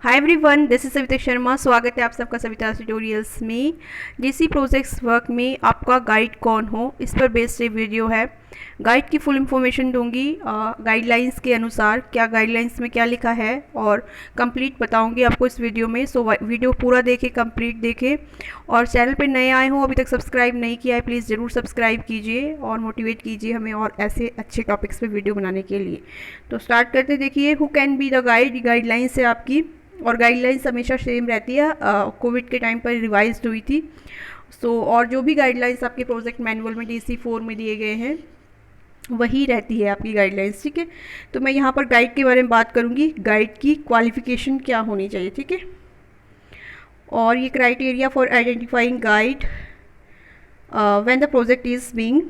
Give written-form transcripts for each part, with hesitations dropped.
Hi everyone, this is Savita Sharma. स्वागत है आप सबका सविता ट्यूटोरियल्स में। डीसी प्रोजेक्ट्स वर्क में आपका गाइड कौन हो, इस पर बेस्ड ये वीडियो है। गाइड की फुल इंफॉर्मेशन दूंगी, गाइडलाइंस के अनुसार क्या गाइडलाइंस में क्या लिखा है और कंप्लीट बताऊंगी आपको इस वीडियो में। सो वीडियो पूरा देखें, कंप्लीट देखें। और चैनल पर नए आए हों, अभी तक सब्सक्राइब नहीं किया है, प्लीज़ ज़रूर सब्सक्राइब कीजिए और मोटिवेट कीजिए हमें और ऐसे अच्छे टॉपिक्स पे वीडियो बनाने के लिए। तो स्टार्ट करते। देखिए, who can be the guide. Guidelines है आपकी, और गाइडलाइंस हमेशा सेम रहती है। कोविड के टाइम पर रिवाइज हुई थी। और जो भी गाइडलाइंस आपके प्रोजेक्ट मैनुअल में DC4 में दिए गए हैं वही रहती है आपकी गाइडलाइंस। ठीक है, तो मैं यहाँ पर गाइड के बारे में बात करूँगी। गाइड की क्वालिफिकेशन क्या होनी चाहिए, ठीक है। और ये criteria for identifying guide when the project is being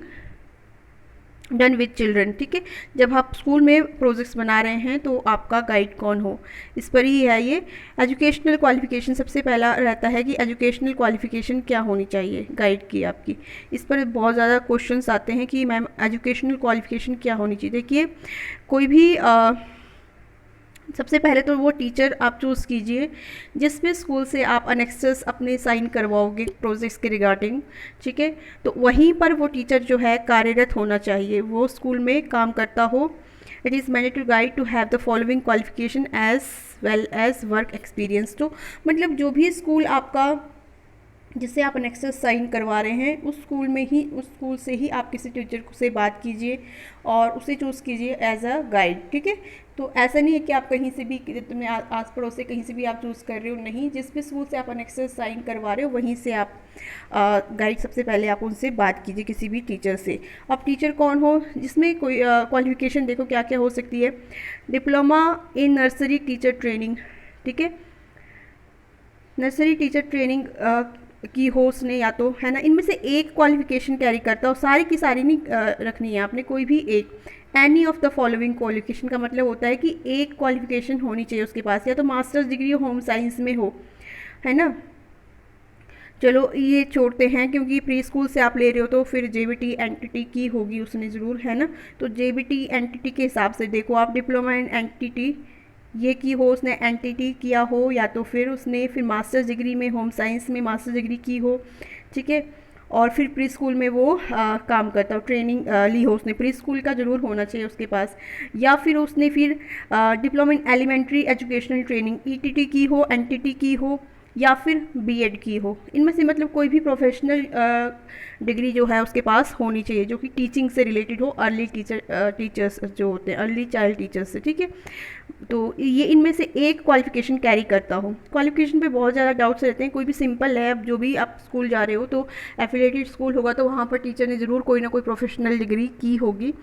done with children. ठीक है, जब आप स्कूल में प्रोजेक्ट्स बना रहे हैं तो आपका गाइड कौन हो, इस पर ही है ये। एजुकेशनल क्वालिफिकेशन सबसे पहला रहता है कि एजुकेशनल क्वालिफिकेशन क्या होनी चाहिए गाइड की आपकी। इस पर बहुत ज़्यादा क्वेश्चंस आते हैं कि मैम एजुकेशनल क्वालिफिकेशन क्या होनी चाहिए। देखिए, कोई भी सबसे पहले तो वो टीचर आप चूज़ कीजिए जिस भी स्कूल से आप अनेक्सेस अपने साइन करवाओगे प्रोजेक्ट्स के रिगार्डिंग। ठीक है, तो वहीं पर वो टीचर जो है कार्यरत होना चाहिए, वो स्कूल में काम करता हो। It is mandatory guide to have the following qualification as well as work experience. तो मतलब जो भी स्कूल आपका जिससे आप अनेक्सेस साइन करवा रहे हैं उस स्कूल से ही आप किसी टीचर से बात कीजिए और उसे चूज़ कीजिए एज अ गाइड। ठीक है, तो ऐसा नहीं है कि आप कहीं से भी अपने आस पड़ोस से कहीं से भी आप चूज़ कर रहे हो, नहीं। जिस भी स्कूल से आप अनेक्सेस साइन करवा रहे हो वहीं से आप गाइड, सबसे पहले आप उनसे बात कीजिए किसी भी टीचर से। अब टीचर कौन हो, जिसमें कोई क्वालिफिकेशन देखो क्या क्या हो सकती है। Diploma in nursery teacher training, ठीक है, नर्सरी टीचर ट्रेनिंग की हो उसने, या तो है ना, इनमें से एक क्वालिफिकेशन कैरी करता हो, सारी की सारी नहीं रखनी है आपने, कोई भी एक। Any of the following qualification का मतलब होता है कि एक क्वालिफिकेशन होनी चाहिए उसके पास, या तो मास्टर्स डिग्री होम साइंस में हो, है ना। चलो ये छोड़ते हैं, क्योंकि प्री स्कूल से आप ले रहे हो तो फिर JBT एंटिटी की होगी उसने ज़रूर, है ना। तो JBT एंटिटी के हिसाब से देखो आप, डिप्लोमा इन एंटिटी ये की हो, उसने एंटिटी किया हो, या तो फिर उसने फिर मास्टर्स डिग्री में होम साइंस में मास्टर्स डिग्री की हो। ठीक है, और फिर प्री स्कूल में वो काम करता हो, ट्रेनिंग ली हो उसने, प्री स्कूल का जरूर होना चाहिए उसके पास। या फिर उसने फिर diploma in elementary educational training ETT की हो, एंटिटी की हो, या फिर B.Ed की हो। इनमें से मतलब कोई भी प्रोफेशनल डिग्री जो है उसके पास होनी चाहिए जो कि टीचिंग से रिलेटेड हो, अर्ली टीचर्स जो होते हैं, अर्ली चाइल्ड टीचर्स से। ठीक है, तो ये इनमें से एक क्वालिफिकेशन कैरी करता हो। क्वालिफिकेशन पे बहुत ज़्यादा डाउट्स रहते हैं। कोई भी सिंपल है, अब जो भी आप स्कूल जा रहे हो तो एफिलिएटेड स्कूल होगा तो वहाँ पर टीचर ने ज़रूर कोई ना कोई प्रोफेशनल डिग्री की होगी।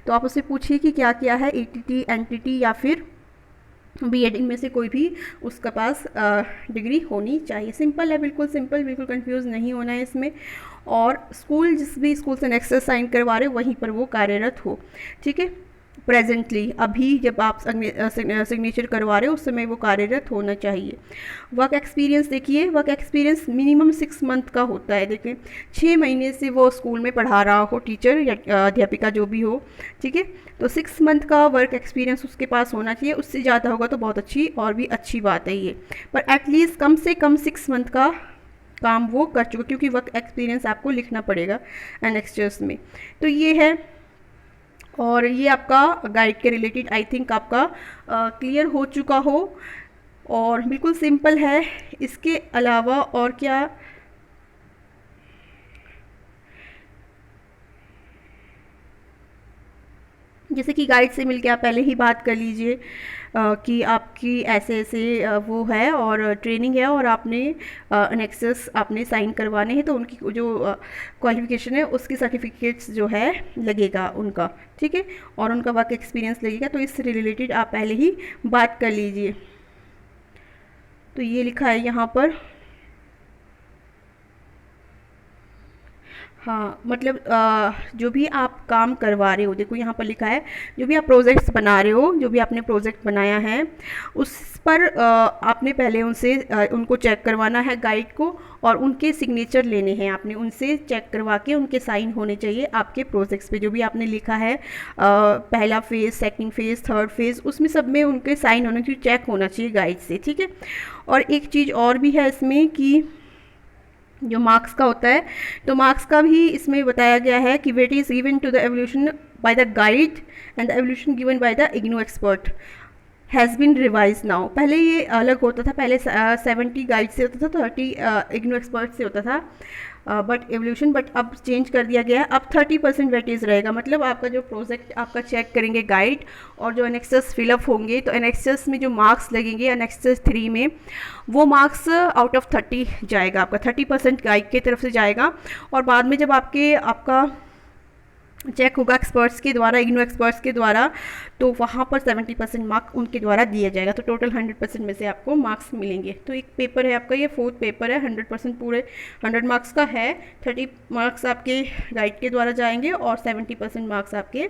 तो आप उससे पूछिए कि क्या क्या है, ETT एंटिटी या फिर B.Ed, इनमें से कोई भी उसका पास डिग्री होनी चाहिए। सिंपल है, बिल्कुल सिंपल, बिल्कुल कंफ्यूज नहीं होना है इसमें। और स्कूल जिस भी स्कूल से नेक्स्ट साइन करवा रहे हो वहीं पर वो कार्यरत हो। ठीक है, प्रेजेंटली अभी जब आप सिग्नेचर करवा रहे हो उस समय वो कार्यरत होना चाहिए। वर्क एक्सपीरियंस देखिए, वर्क एक्सपीरियंस मिनिमम 6 मंथ का होता है। देखिए, 6 महीने से वो स्कूल में पढ़ा रहा हो टीचर या अध्यापिका जो भी हो। ठीक है, तो 6 मंथ का वर्क एक्सपीरियंस उसके पास होना चाहिए। उससे ज़्यादा होगा तो बहुत अच्छी और भी अच्छी बात है ये, पर एटलीस्ट कम से कम 6 मंथ का काम वो कर चुका, क्योंकि वर्क एक्सपीरियंस आपको लिखना पड़ेगा एनेक्स्चर्स में। तो ये है, और ये आपका गाइड के रिलेटेड आई थिंक आपका क्लियर हो चुका हो, और बिल्कुल सिंपल है। इसके अलावा और क्या, जैसे कि गाइड से मिलके आप पहले ही बात कर लीजिए कि आपकी ऐसे ऐसे वो है और ट्रेनिंग है और आपने अनेक्सेस आपने साइन करवाने हैं, तो उनकी जो क्वालिफिकेशन है उसकी सर्टिफिकेट्स जो है लगेगा उनका। ठीक है, और उनका वर्क एक्सपीरियंस लगेगा, तो इससे रिलेटेड आप पहले ही बात कर लीजिए। तो ये लिखा है यहाँ पर। हाँ, मतलब जो भी आप काम करवा रहे हो, देखो यहाँ पर लिखा है, जो भी आप प्रोजेक्ट्स बना रहे हो, जो भी आपने प्रोजेक्ट बनाया है, उस पर आपने पहले उनसे उनको चेक करवाना है गाइड को, और उनके सिग्नेचर लेने हैं, आपने उनसे चेक करवा के उनके साइन होने चाहिए आपके प्रोजेक्ट्स पे, जो भी आपने लिखा है, पहला phase, second phase, third phase, उसमें सब में उनके साइन होना चाहिए, चेक होना चाहिए गाइड से, ठीक है। और एक चीज़ और भी है इसमें कि जो मार्क्स का होता है, तो मार्क्स का भी इसमें बताया गया है कि weight is given to the evolution by the guide and the evolution given by the IGNOU expert has been revise now. पहले ये अलग होता था, पहले 70 गाइड से होता था, 30 इग्नू एक्सपर्ट से होता था, बट एवोल्यूशन, बट अब चेंज कर दिया गया है, अब 30% वेटेज रहेगा। मतलब आपका जो प्रोजेक्ट आपका चेक करेंगे गाइड, और जो एनेक्सस फिलअप होंगे, तो एनेक्सस में जो मार्क्स लगेंगे एनेक्सस 3 में, वो मार्क्स आउट ऑफ 30 जाएगा, आपका 30% गाइड की तरफ से जाएगा। और बाद में जब आपका चेक होगा एक्सपर्ट्स के द्वारा, इग्नू एक्सपर्ट्स के द्वारा, तो वहाँ पर 70% मार्क उनके द्वारा दिया जाएगा, तो टोटल 100% में से आपको मार्क्स मिलेंगे। तो एक पेपर है आपका, ये 4th पेपर है, 100% पूरे 100 मार्क्स का है, 30 मार्क्स आपके गाइड के द्वारा जाएंगे और 70% मार्क्स आपके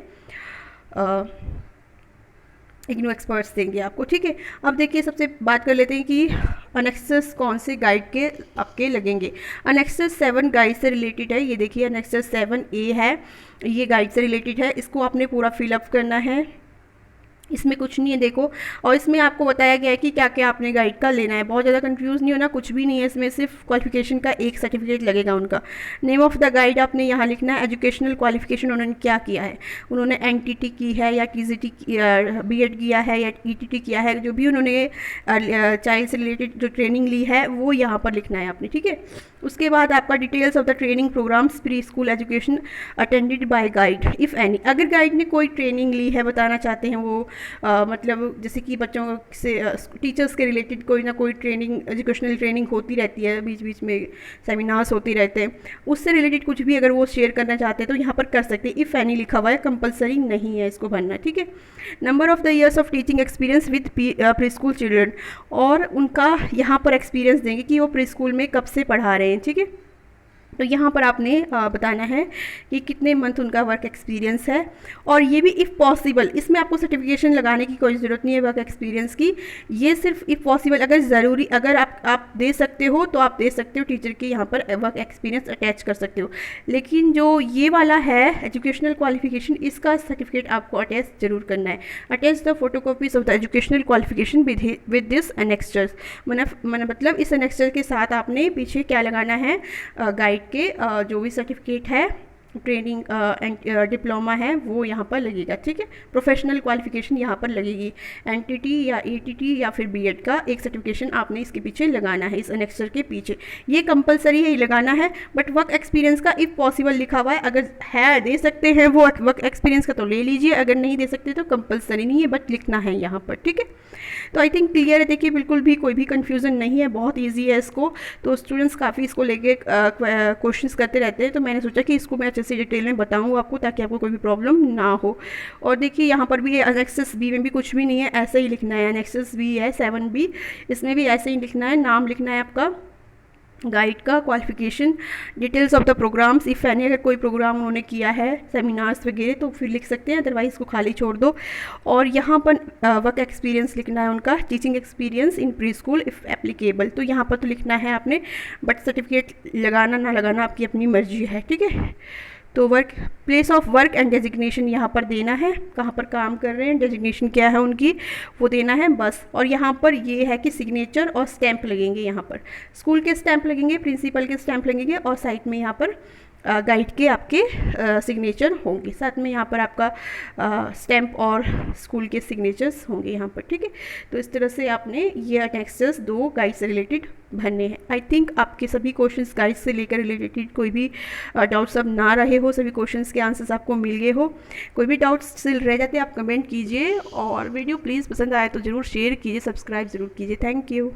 इग्नू एक्सपर्ट्स देंगे आपको, ठीक है। अब देखिए, सबसे बात कर लेते हैं कि अनेक्सस कौन से गाइड के आपके लगेंगे। अनेक्सस 7 गाइड से रिलेटेड है, ये देखिए अनेक्सस 7A है, ये गाइड से रिलेटेड है, इसको आपने पूरा फिलअप करना है, इसमें कुछ नहीं है देखो। और इसमें आपको बताया गया है कि क्या क्या आपने गाइड का लेना है, बहुत ज़्यादा कंफ्यूज नहीं होना, कुछ भी नहीं है इसमें, सिर्फ क्वालिफिकेशन का एक सर्टिफिकेट लगेगा उनका। नेम ऑफ़ द गाइड आपने यहाँ लिखना है, एजुकेशनल क्वालिफिकेशन उन्होंने क्या किया है, उन्होंने NTT की है या TCT B.Ed किया है या ETT किया है, जो भी उन्होंने चाइल्ड से रिलेटेड जो ट्रेनिंग ली है वो यहाँ पर लिखना है आपने, ठीक है। उसके बाद आपका details of the training programmes pre school education attended by guide if any. अगर गाइड ने कोई ट्रेनिंग ली है, बताना चाहते हैं वो, मतलब जैसे कि बच्चों से टीचर्स के रिलेटेड कोई ना कोई ट्रेनिंग, एजुकेशनल ट्रेनिंग होती रहती है, बीच बीच में सेमिनार्स होते रहते हैं, उससे रिलेटेड कुछ भी अगर वो शेयर करना चाहते हैं तो यहाँ पर कर सकते हैं। इफ़ एनी लिखा हुआ है, कंपलसरी नहीं है इसको भरना, ठीक है। Number of the years of teaching experience with pre school children, और उनका यहाँ पर एक्सपीरियंस देंगे कि वो प्री स्कूल में कब से पढ़ा रहे हैं, ठीक है। तो यहाँ पर आपने बताना है कि कितने मंथ उनका वर्क एक्सपीरियंस है, और ये भी इफ़ पॉसिबल, इसमें आपको सर्टिफिकेशन लगाने की कोई ज़रूरत नहीं है वर्क एक्सपीरियंस की, ये सिर्फ इफ़ पॉसिबल, अगर ज़रूरी, अगर आप दे सकते हो तो आप दे सकते हो, टीचर के यहाँ पर वर्क एक्सपीरियंस अटैच कर सकते हो। लेकिन जो ये वाला है एजुकेशनल क्वालिफिकेशन, इसका सर्टिफिकेट आपको अटैच जरूर करना है। Attach the photocopies of the educational qualification with this annexures, मतलब इस एनेक्स्चर के साथ आपने पीछे क्या लगाना है, गाइड के जो भी सर्टिफिकेट है, ट्रेनिंग डिप्लोमा है, वो यहाँ पर लगेगा, ठीक है। प्रोफेशनल क्वालिफिकेशन यहाँ पर लगेगी, NTT या ETT या फिर B.Ed का एक सर्टिफिकेशन आपने इसके पीछे लगाना है, इस एनेक्सर के पीछे, ये कंपलसरी है, ये लगाना है। बट वर्क एक्सपीरियंस का इफ़ पॉसिबल लिखा हुआ है, अगर है दे सकते हैं वो वर्क एक्सपीरियंस का तो ले लीजिए, अगर नहीं दे सकते तो कंपलसरी नहीं है, बट लिखना है यहाँ पर, ठीक है। तो आई थिंक क्लियर है, देखिए बिल्कुल भी कोई भी कन्फ्यूज़न नहीं है, बहुत ईजी है इसको, तो स्टूडेंट्स काफ़ी इसको लेके क्वेश्चंस करते रहते हैं, तो मैंने सोचा कि इसको मैं अच्छे से डिटेल में बताऊँ आपको, ताकि आपको कोई भी प्रॉब्लम ना हो। और देखिए यहाँ पर भी एनेक्सस B में भी कुछ भी नहीं है, ऐसे ही लिखना है, एनेक्सस B है 7B, इसमें भी ऐसे ही लिखना है, नाम लिखना है आपका गाइड का, qualification, details of the programmes if any, अगर कोई प्रोग्राम उन्होंने किया है, सेमिनार्स वगैरह, तो फिर लिख सकते हैं, अदरवाइज़ इसको खाली छोड़ दो। और यहाँ पर वर्क एक्सपीरियंस लिखना है उनका, teaching experience in pre school if applicable, तो यहाँ पर तो लिखना है आपने, बट सर्टिफिकेट लगाना ना लगाना आपकी अपनी मर्जी है, ठीक है। तो work place of work and designation यहाँ पर देना है, कहाँ पर काम कर रहे हैं, डेजिग्नेशन क्या है उनकी, वो देना है बस। और यहाँ पर ये है कि सिग्नेचर और स्टैंप लगेंगे, यहाँ पर स्कूल के स्टैंप लगेंगे, प्रिंसिपल के स्टैंप लगेंगे, और साइड में यहाँ पर गाइड के आपके सिग्नेचर होंगे, साथ में यहाँ पर आपका स्टैंप और स्कूल के सिग्नेचर्स होंगे यहाँ पर, ठीक है। तो इस तरह से आपने ये एनेक्सर्स 2 गाइड से रिलेटेड भरने हैं। आई थिंक आपके सभी क्वेश्चंस गाइड से लेकर रिलेटेड कोई भी डाउट्स अब ना रहे हो, सभी क्वेश्चंस के आंसर्स आपको मिल गए हो। कोई भी डाउट्स स्टिल रह जाते हैं आप कमेंट कीजिए, और वीडियो प्लीज़ पसंद आए तो ज़रूर शेयर कीजिए, सब्सक्राइब ज़रूर कीजिए। Thank you.